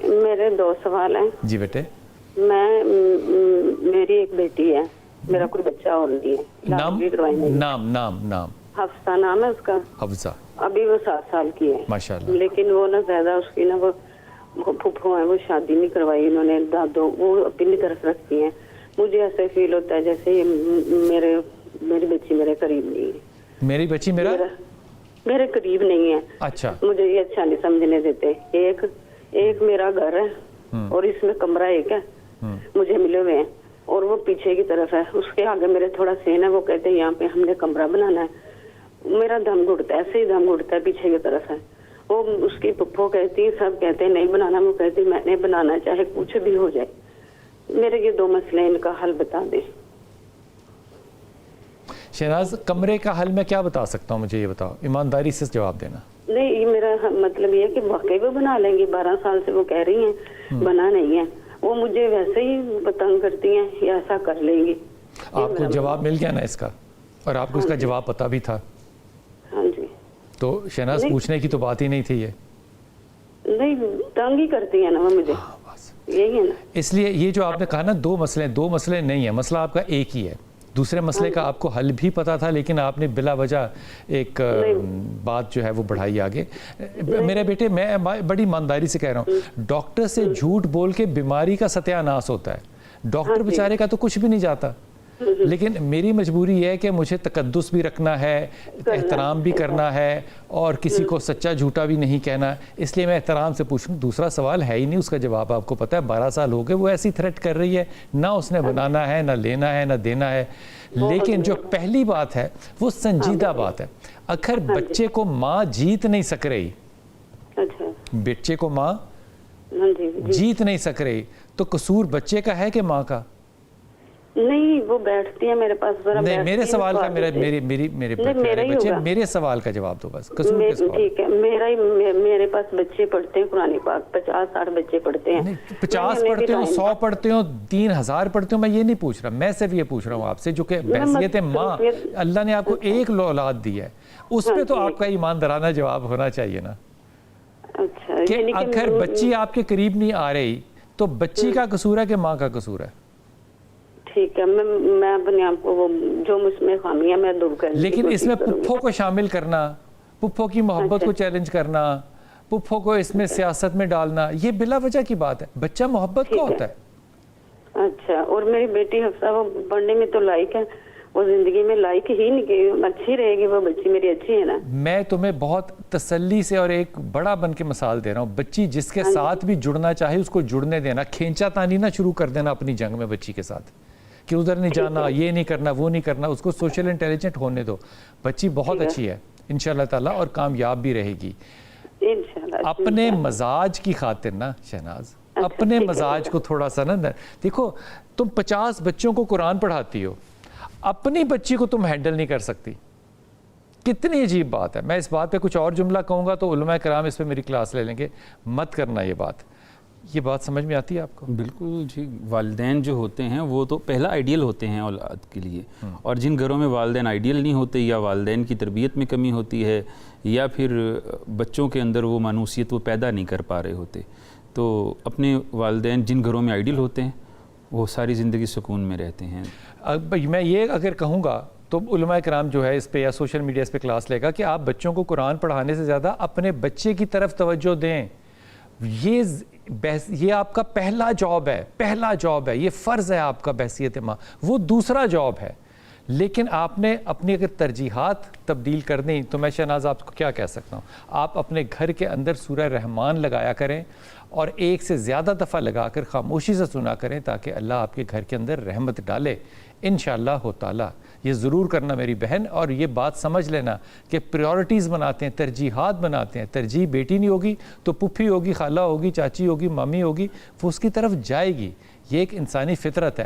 मेरे 2 सवाल हैं जी बेटे। मेरी एक बेटी है, मेरा कोई बच्चा और नहीं है। नाम नाम नाम नाम हफ्सा नाम है उसका। हफ्सा। अभी वो 7 साल की है माशाल्लाह। लेकिन वो ना ज्यादा उसकी ना वो फूफो है, वो शादी नहीं करवाई उन्होंने, दादो वो अपनी तरफ रखती हैं। मुझे ऐसे फील होता है जैसे ये मेरी बच्ची मेरे करीब नहीं है। मेरी बच्ची मेरे करीब नहीं है। अच्छा। मुझे ये अच्छा नहीं समझने देते। एक मेरा घर है और इसमें कमरा एक है, मुझे मिले हुए हैं, और वो पीछे की तरफ है, उसके आगे मेरे थोड़ा सेन है। वो कहते हैं यहाँ पे हमने कमरा बनाना है। मेरा दम घुटता है, ऐसे ही दम घुटता है, पीछे की तरफ है। वो उसकी पप्पो कहती है, सब कहते हैं नहीं बनाना, वो कहती है मैंने बनाना, चाहे कुछ भी हो जाए। मेरे ये 2 मसले, इनका हल बता दें। शहनाज, कमरे का हल मैं क्या बता सकता हूँ, मुझे ये बताओ, ईमानदारी से जवाब देना। नहीं, ये मेरा मतलब ये है कि वाकई वो बना लेंगी। 12 साल से वो कह रही हैं, बना नहीं है। वो मुझे वैसे ही तंग करती हैं, या ऐसा कर लेंगी। आपको जवाब मिल गया ना इसका, और आपको इसका जवाब पता भी था। हाँ जी। तो शहनाज, पूछने की तो बात ही नहीं थी ये। नहीं, तंग ही करती है ना वो मुझे। यही है ना। इसलिए ये जो आपने कहा ना 2 मसले नहीं है, मसला आपका एक ही है। दूसरे मसले का आपको हल भी पता था, लेकिन आपने बिला वजह एक बात जो है वो बढ़ाई आगे। मेरे बेटे, मैं बड़ी ईमानदारी से कह रहा हूँ, डॉक्टर से झूठ बोल के बीमारी का सत्यानाश होता है। डॉक्टर बेचारे का तो कुछ भी नहीं जाता, लेकिन मेरी मजबूरी है कि मुझे तकद्दुस भी रखना है, एहतराम भी करना है, और किसी को सच्चा झूठा भी नहीं कहना, इसलिए मैं एहतराम से पूछूं। दूसरा सवाल है ही नहीं, उसका जवाब आपको पता है। 12 साल हो गए वो ऐसी थ्रेट कर रही है, ना उसने बनाना है, ना लेना है, ना देना है। लेकिन जो पहली बात है वो संजीदा बात है। अगर बच्चे को माँ जीत नहीं सक रही, बच्चे को माँ जीत नहीं सक रही, तो कसूर बच्चे का है कि माँ का? नहीं, वो बैठती है मेरे पास। नहीं, मेरे सवाल का मेरे सवाल का जवाब दो बस। ठीक है, मेरे पास बच्चे पढ़ते हैं कुरान पाक, 50-60 बच्चे पढ़ते हैं। 50 पढ़ते हो, 100 पढ़ते हो, 3000 पढ़ते हो, मैं ये नहीं पूछ रहा। मैं सिर्फ ये पूछ रहा हूँ आपसे, जो कि बहसियत माँ, अल्लाह ने आपको एक औलाद दी है, उस पर तो आपका ईमानदाराना जवाब होना चाहिए ना। अच्छा, कि अगर बच्ची आपके करीब नहीं आ रही तो बच्ची का कसूर है कि माँ का कसूर है? ठीक है, मैं अपने आप को वो जो मुझमें खामियां मैं दूर करने, लेकिन इसमें पुप्पो को शामिल करना, पुप्पो की मोहब्बत को चैलेंज करना, पुप्पो को इसमें सियासत में डालना, ये बिला वजह की बात है। बच्चा मोहब्बत का होता है। अच्छा, और मेरी बेटी हफ्सा वो पढ़ने में तो लायक है, वो जिंदगी में लायक ही नहीं, अच्छी रहेगी वो बच्ची मेरी, अच्छी है ना। मैं तुम्हें बहुत तसल्ली से और एक बड़ा बन के मिसाल दे रहा हूँ। बच्ची जिसके साथ भी जुड़ना चाहे उसको जुड़ने देना, खींचा तानी ना शुरू कर देना अपनी जंग में बच्ची के साथ, कि उधर नहीं जाना, ये नहीं करना, वो नहीं करना। उसको सोशल इंटेलिजेंट होने दो। बच्ची बहुत अच्छी है इंशाल्लाह ताला, और कामयाब भी रहेगी अपने मजाज की खातिर ना शहनाज। अपने मजाज को थोड़ा सा ना, देखो तुम 50 बच्चों को कुरान पढ़ाती हो, अपनी बच्ची को तुम हैंडल नहीं कर सकती। कितनी अजीब बात है। मैं इस बात पे कुछ और जुमला कहूँगा तो उलमा कराम इस पे मेरी क्लास ले लेंगे, मत करना ये बात। ये बात समझ में आती है आपको? बिल्कुल जी। वालिदैन जो होते हैं वो तो पहला आइडियल होते हैं औलाद के लिए, और जिन घरों में वालिदैन आइडियल नहीं होते, या वालिदैन की तरबियत में कमी होती है, या फिर बच्चों के अंदर वो मानूसियत वो पैदा नहीं कर पा रहे होते, तो अपने वालिदैन जिन घरों में आइडियल होते हैं वो सारी ज़िंदगी सुकून में रहते हैं। अब मैं ये अगर कहूँगा तो उलमा कराम जो है इस पे या सोशल मीडिया इस पे क्लास लेगा कि आप बच्चों को कुरान पढ़ाने से ज़्यादा अपने बच्चे की तरफ तवज्जो दें। ये आपका पहला जॉब है, पहला जॉब है, ये फ़र्ज़ है आपका बहसियत माँ। वो दूसरा जॉब है। लेकिन आपने अपनी अगर तरजीहात तब्दील कर दी तो मैं शहनाज आपको क्या कह सकता हूँ, आप अपने घर के अंदर सूरह रहमान लगाया करें और एक से ज़्यादा दफ़ा लगाकर खामोशी से सुना करें, ताकि अल्लाह आपके घर के अंदर रहमत डाले इंशाअल्लाह ताला। ये ज़रूर करना मेरी बहन, और ये बात समझ लेना कि प्रायोरिटीज़ बनाते हैं, तरजीहात बनाते हैं। तरजीह बेटी नहीं होगी तो पुप्पी होगी, खाला होगी, चाची होगी, मामी होगी, वो उसकी तरफ जाएगी। ये एक इंसानी फितरत है।